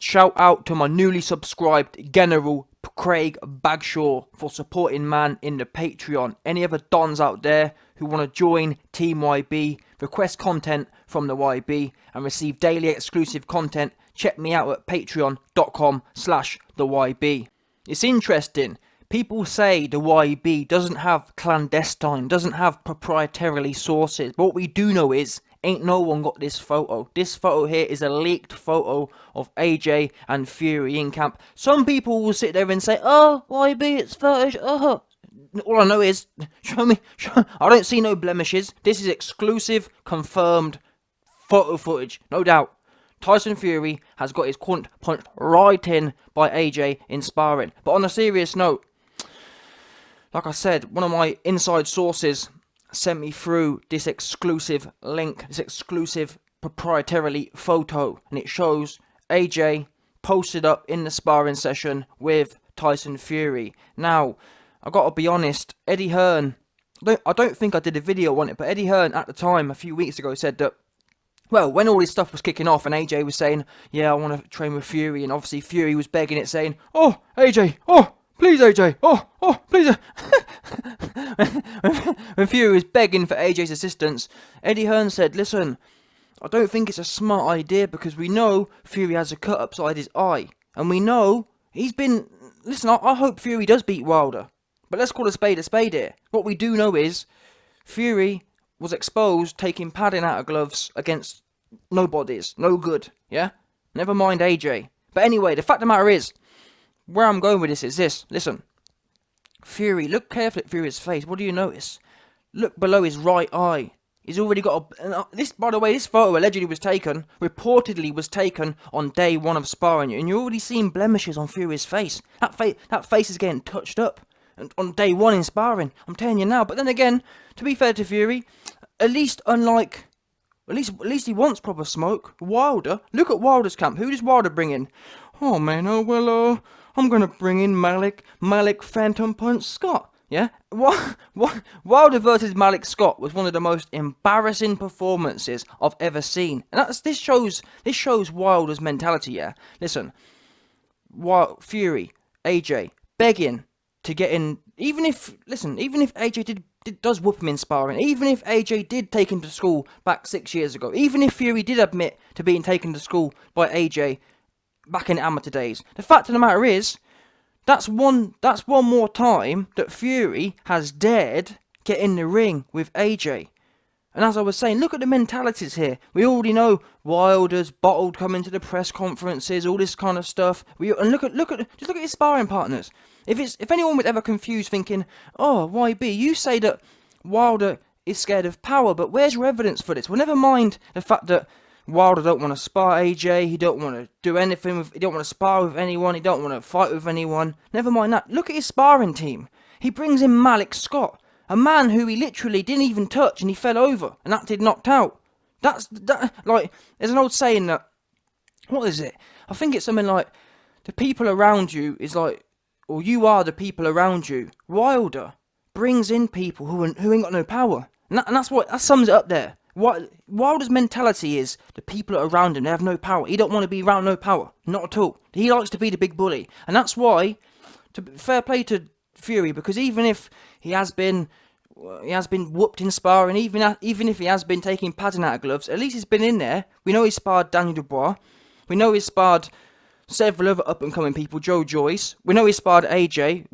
Shout out to my newly subscribed General Craig Bagshaw for supporting man in the Patreon. Any other dons out there who want to join Team YB, request content from the YB and receive daily exclusive content, check me out at patreon.com/theyb. It's interesting. People say the YB doesn't have clandestine, doesn't have proprietarily sources. But what we do know is, ain't no one got this photo. This photo here is a leaked photo of AJ and Fury in camp. Some people will sit there and say, oh, YB, it's footage, All I know is, show me, I don't see no blemishes. This is exclusive, confirmed photo footage, no doubt. Tyson Fury has got his cunt punched right in by AJ in sparring. But on a serious note, like I said, one of my inside sources sent me through this exclusive link, this exclusive proprietarily photo, and it shows AJ posted up in the sparring session with Tyson Fury. Now, I gotta be honest, Eddie Hearn, I don't think I did a video on it, but Eddie Hearn at the time, a few weeks ago, said that, well, when all this stuff was kicking off and AJ was saying, yeah, I want to train with Fury, and obviously Fury was begging it, saying, oh, AJ, oh, please AJ, oh, please. When Fury was begging for AJ's assistance, Eddie Hearn said, listen, I don't think it's a smart idea because we know Fury has a cut upside his eye. And we know he's been... Listen, I hope Fury does beat Wilder. But let's call a spade here. What we do know is Fury was exposed taking padding out of gloves against nobodies. No good, yeah? Never mind AJ. But anyway, the fact of the matter is, where I'm going with this is this. Listen. Fury, look carefully at Fury's face. What do you notice? Look below his right eye. He's already got a... this, by the way, this photo allegedly was taken, reportedly was taken on day one of sparring. And you're already seeing blemishes on Fury's face. That face is getting touched up. And on day one in sparring. I'm telling you now. But then again, to be fair to Fury, at least unlike... At least he wants proper smoke. Wilder, look at Wilder's camp. Who does Wilder bring in? Oh man, I'm gonna bring in Malik Phantom Punch Scott. Yeah? Wilder versus Malik Scott was one of the most embarrassing performances I've ever seen. And this shows Wilder's mentality, yeah? Listen, Fury, AJ, begging to get in, even if AJ does whoop him in sparring, even if AJ did take him to school back 6 years ago, even if Fury did admit to being taken to school by AJ back in amateur days, the fact of the matter is, that's one more time that Fury has dared get in the ring with AJ. And as I was saying, look at the mentalities here. We already know Wilder's bottled coming to the press conferences, all this kind of stuff. And look at his sparring partners. If anyone was ever confused thinking, oh, YB, you say that Wilder is scared of power, but where's your evidence for this? Well, never mind the fact that Wilder don't want to spar AJ, he don't want to do anything he don't want to spar with anyone, he don't want to fight with anyone. Never mind that. Look at his sparring team. He brings in Malik Scott, a man who he literally didn't even touch and he fell over and acted knocked out. There's an old saying that, what is it? I think it's something like, the people around you is like, or you are the people around you. Wilder brings in people who ain't got no power. And that sums it up there. Wilder's mentality is the people around him, they have no power. He don't want to be around no power. Not at all. He likes to be the big bully. And that's why, fair play to Fury, because even if he has been whooped in sparring, even if he has been taking padding out of gloves, at least he's been in there. We know he sparred Daniel Dubois. We know he sparred several other up-and-coming people, Joe Joyce. We know he sparred AJ.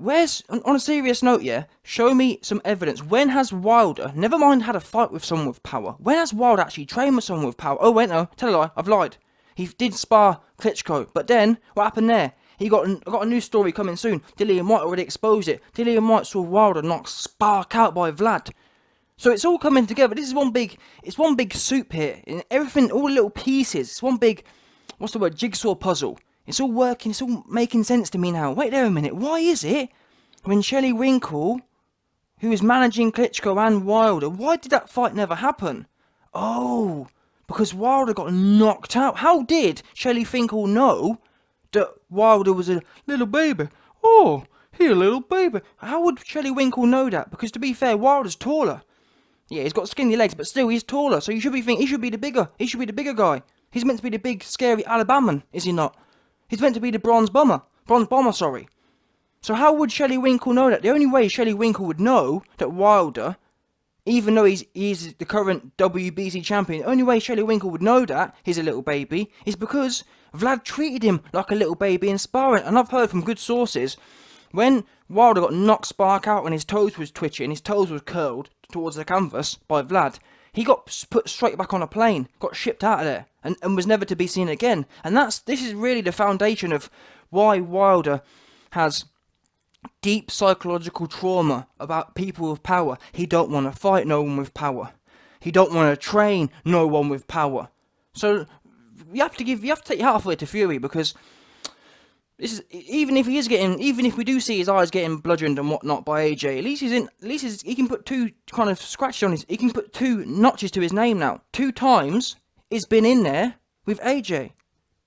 On a serious note, yeah, show me some evidence. When has Wilder, never mind had a fight with someone with power, when has Wilder actually trained with someone with power? Oh, wait, no, tell a lie, I've lied. He did spar Klitschko, but then, what happened there? He got a new story coming soon. Dillian White already exposed it. Dillian White saw Wilder knocked spark out by Vlad. So it's all coming together. This is one big soup here. And everything, all the little pieces, it's one big, jigsaw puzzle. It's all working, it's all making sense to me now. Wait there a minute, why is it when Shelley Winkle, who is managing Klitschko and Wilder, why did that fight never happen? Oh, because Wilder got knocked out. How did Shelley Winkle know that Wilder was a little baby? Oh, he a little baby. How would Shelley Winkle know that? Because to be fair, Wilder's taller. Yeah, he's got skinny legs, but still he's taller. So you should be thinking he should be the bigger guy. He's meant to be the big, scary Alabaman, is he not? He's meant to be the bronze bomber, sorry. So how would Shelley Winkle know that? The only way Shelley Winkle would know that Wilder, even though he's the current WBC champion, the only way Shelley Winkle would know that he's a little baby is because Vlad treated him like a little baby in sparring. And I've heard from good sources, when Wilder got knocked spark out and his toes was twitching, his toes was curled towards the canvas by Vlad, he got put straight back on a plane, got shipped out of there, and was never to be seen again. And this is really the foundation of why Wilder has deep psychological trauma about people with power. He don't want to fight no one with power. He don't want to train no one with power. So you have to take your hat off to Fury, because this is, even if we do see his eyes getting bludgeoned and whatnot by AJ, at least he can put two kind of scratches on he can put two notches to his name now. 2 times he's been in there with AJ.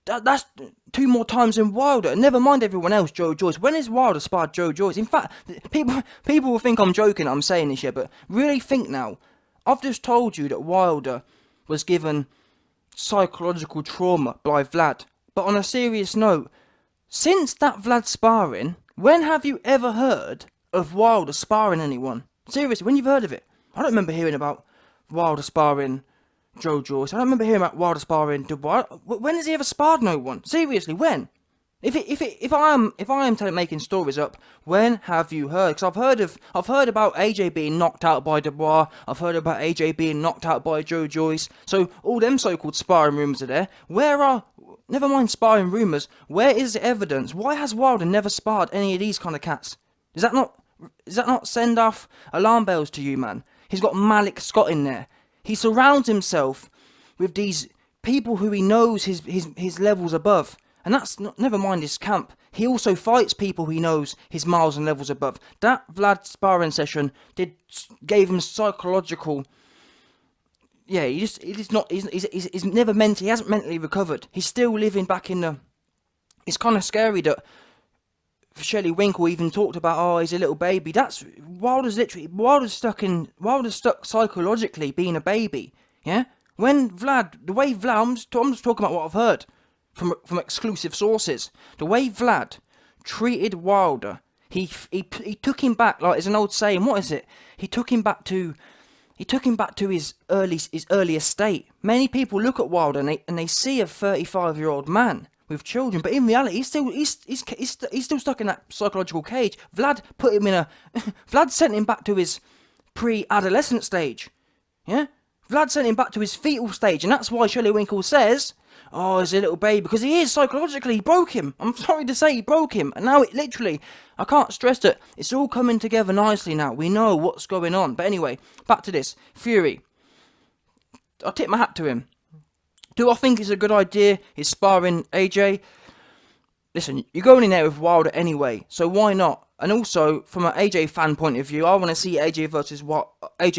That's 2 more times than Wilder. Never mind everyone else, Joe Joyce. When has Wilder sparred Joe Joyce? In fact, people will think I'm joking, I'm saying this here, but really think now. I've just told you that Wilder was given psychological trauma by Vlad. But on a serious note, since that Vlad sparring, when have you ever heard of Wilder sparring anyone? Seriously, when you've heard of it? I don't remember hearing about Wilder sparring Joe Joyce. I don't remember hearing about Wilder sparring Dubois. When has he ever sparred no one? Seriously, when? If I am making stories up, when have you heard? Because I've heard about AJ being knocked out by Dubois. I've heard about AJ being knocked out by Joe Joyce. So all them so-called sparring rumours are there. Never mind sparring rumours. Where is the evidence? Why has Wilder never sparred any of these kind of cats? Does that not send off alarm bells to you, man? He's got Malik Scott in there. He surrounds himself with these people who he knows his levels above. And that's not, never mind his camp. He also fights people he knows his miles and levels above. That Vlad sparring session gave him psychological. Yeah, he hasn't mentally recovered. He's still living back in the. It's kind of scary that Shelley Winkle even talked about, oh, he's a little baby. That's Wilder's stuck psychologically being a baby. Yeah, when the way Vlad, I'm just talking about what I've heard from exclusive sources. The way Vlad treated Wilder, he took him back, like there's an old saying. What is it? He took him back to his earliest state. Many people look at Wilder and they see a 35-year-old man with children, but in reality, he's still stuck in that psychological cage. Vlad Vlad sent him back to his pre-adolescent stage. Yeah, Vlad sent him back to his fetal stage, and that's why Shelley Winkle says, oh, he's a little baby, because he is psychologically. He broke him. I'm sorry to say, he broke him, and now I can't stress it. It's all coming together nicely now. We know what's going on. But anyway, back to this. Fury. I tip my hat to him. Do I think it's a good idea? He's sparring AJ. Listen, you're going in there with Wilder anyway, so why not? And also, from an AJ fan point of view, I want to see AJ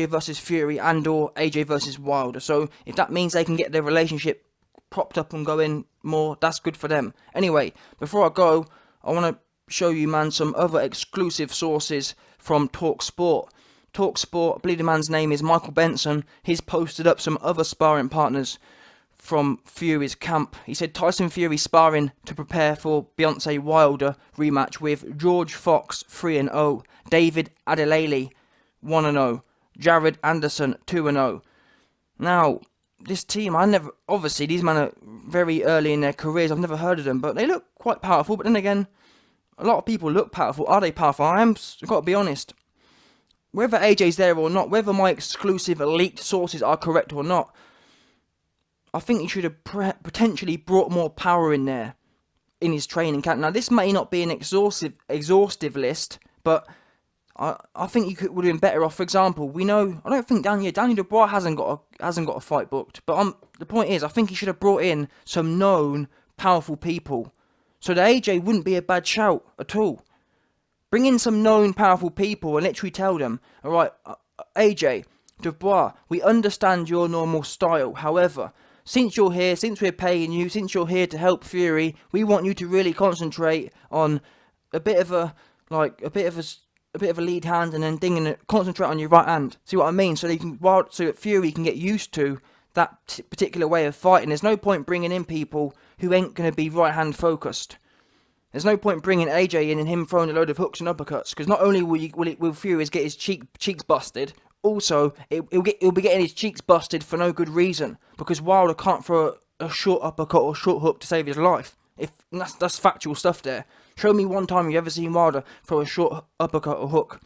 versus Fury and/or AJ versus Wilder. So if that means they can get their relationship propped up and going more, that's good for them. Anyway, before I go, I want to show you, man, some other exclusive sources from TalkSport. TalkSport, I believe the man's name is Michael Benson. He's posted up some other sparring partners from Fury's camp. He said Tyson Fury sparring to prepare for Deontay Wilder rematch with George Fox 3-0, David Adelele 1-0, Jared Anderson 2-0. Now, this team, obviously these men are very early in their careers. I've never heard of them, but they look quite powerful. But then again, a lot of people look powerful. Are they powerful? I've got to be honest. Whether AJ's there or not, whether my exclusive leaked sources are correct or not, I think he should have potentially brought more power in there in his training camp. Now, this may not be an exhaustive list, but I think you would have been better off. For example, we know, I don't think Daniel Dubois hasn't got a fight booked, but the point is, I think he should have brought in some known powerful people, so that AJ wouldn't be a bad shout at all. Bring in some known powerful people and literally tell them, all right, AJ Dubois, we understand your normal style. However, since you're here, since we're paying you, since you're here to help Fury, we want you to really concentrate on a bit of a lead hand, and then concentrate on your right hand. See what I mean? So that Fury can get used to that particular way of fighting. There's no point bringing in people who ain't going to be right-hand focused. There's no point bringing AJ in and him throwing a load of hooks and uppercuts, because not only will Fury get his cheeks busted, also he'll be getting his cheeks busted for no good reason, because Wilder can't throw a short uppercut or short hook to save his life. That's factual stuff there. Show me one time you've ever seen Wilder throw a short uppercut or hook.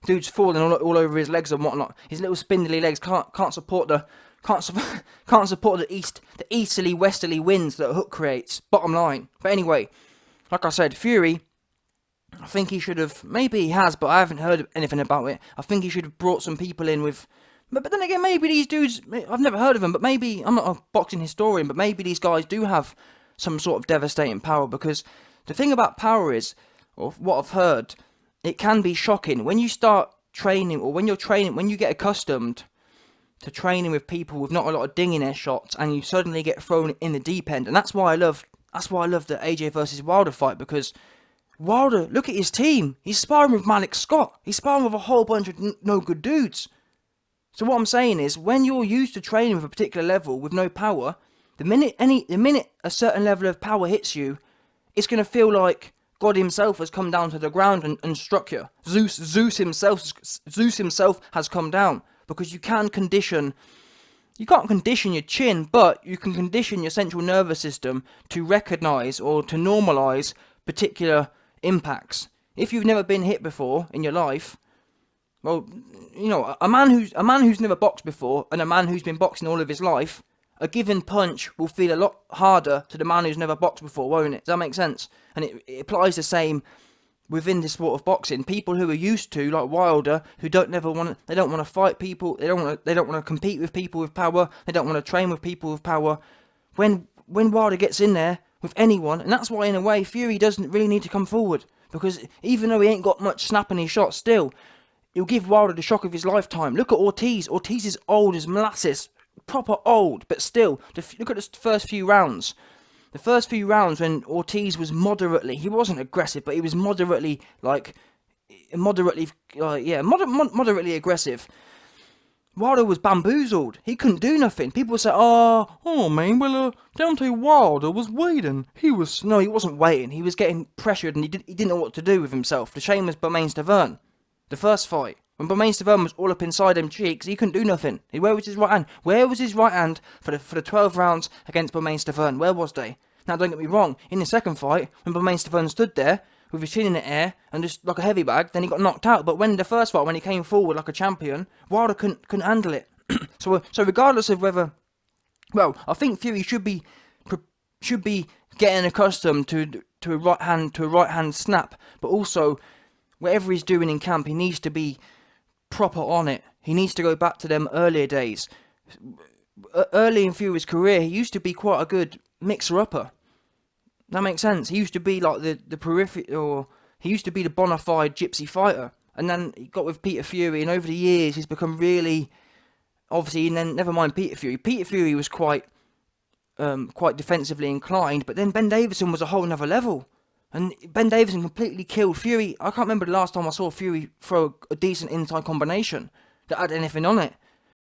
Dude's falling all over his legs and whatnot. His little spindly legs can't support the easterly westerly winds that a hook creates. Bottom line. But anyway, like I said, Fury, I think he should have, maybe he has, but I haven't heard anything about it. I think he should have brought some people in with, but then again, maybe these dudes, I've never heard of them, but maybe, I'm not a boxing historian, but maybe these guys do have some sort of devastating power, because the thing about power is, or what I've heard, it can be shocking. When you start training, or when you're training, when you get accustomed to training with people with not a lot of ding in their shots, and you suddenly get thrown in the deep end, and that's why I love the AJ versus Wilder fight, because Wilder, look at his team. He's sparring with Malik Scott. He's sparring with a whole bunch of no good dudes. So what I'm saying is, when you're used to training with a particular level with no power, the minute a certain level of power hits you, it's going to feel like God himself has come down to the ground and struck you. Zeus himself has come down, because you can't condition your chin, but you can condition your central nervous system to recognise or to normalise particular impacts. If you've never been hit before in your life, well, you know, a man who's never boxed before and a man who's been boxing all of his life, a given punch will feel a lot harder to the man who's never boxed before, won't it? Does that make sense? And it applies the same within this sport of boxing. People who are used to, like Wilder, who don't want to fight people, they don't want to compete with people with power, they don't want to train with people with power. When Wilder gets in there with anyone, and that's why in a way Fury doesn't really need to come forward, because even though he ain't got much snap in his shot, still he'll give Wilder the shock of his lifetime. Look at Ortiz. Ortiz is old as molasses, proper old, but still, look at the first few rounds. The first few rounds when Ortiz was he wasn't aggressive, but he was moderately aggressive. Wilder was bamboozled. He couldn't do nothing. People would say, oh man, well, Deontay Wilder was waiting. He wasn't waiting. He was getting pressured, and he didn't know what to do with himself. The same was Bermane-Stiverne. The first fight, when Bermane-Stiverne was all up inside them cheeks, he couldn't do nothing. Where was his right hand? Where was his right hand for the 12 rounds against Bermane-Stiverne? Where was they? Now, don't get me wrong. In the second fight, when Bermane-Stiverne stood there with his chin in the air and just like a heavy bag, then he got knocked out. But when the first fight, when he came forward like a champion, Wilder couldn't handle it. So regardless of whether, well, I think Fury should be getting accustomed to a right hand snap, but also whatever he's doing in camp, he needs to be proper on it. He needs to go back to them earlier days. Early in Fury's career, he used to be quite a good mixer-upper. That makes sense. He used to be like the periphery, or he used to be the bona fide gypsy fighter. And then he got with Peter Fury, and over the years he's become really, obviously, and then never mind Peter Fury. Peter Fury was quite defensively inclined, but then Ben Davison was a whole nother level. And Ben Davison completely killed Fury. I can't remember the last time I saw Fury throw a decent inside combination that had anything on it.